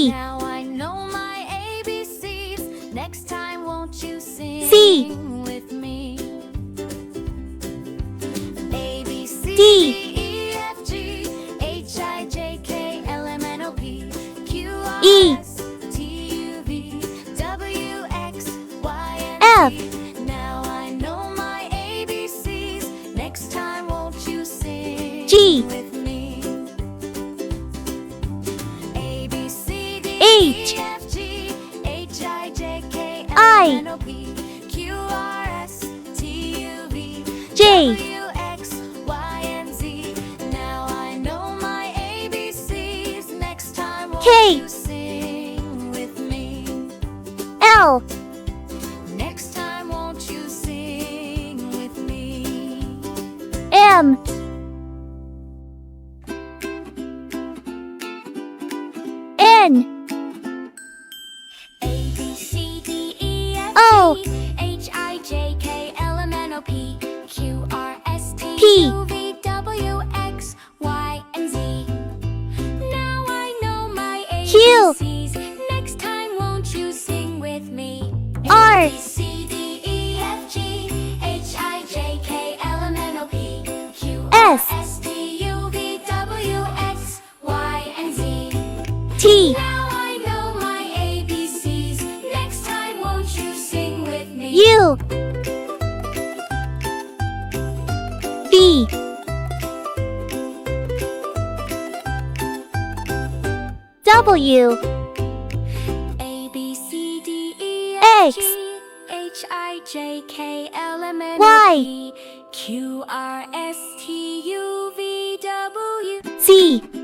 D. Now I know my ABCs. Next time won't you sing C. with me? A, B, C, D. D, E, F, G, H, I, J, K, L, M, N, O, P, Q, R, E. S, T, U, V, W, X, Y, F. and Z. Now I know my ABCs. Next time won't you sing G. with me? A, B, C, D, H. E, F, G, H, I, J, K, L, I. M, N, O, P, Q, R, S, T, U, V, J. W, X, Y, and Z. Now I know my ABCs. Next time won't K. you sing with me? L. Next time won't you sing with me? M. N. A, B, C, D, E, F, O. G, H, I, J, K, L, M, N, O, P, Q, R, S, T, P. U, V, W, X, Y, and Z. Now I know my Q. ABCs. Next time won't you sing with me? R. A, B, C, D, E, F, G, H, I, J, K, L, M, N, O, P, Q, R, S. S, T, U, V, W, X, Y, and Z. T. Now I know my ABCs. Next time won't you sing with me? U. V. W. A, B, C, D, E, X. F, G, H, I, J, K, L, M, N, O, Y. P, Q, R, S, T, U, V, W. Z.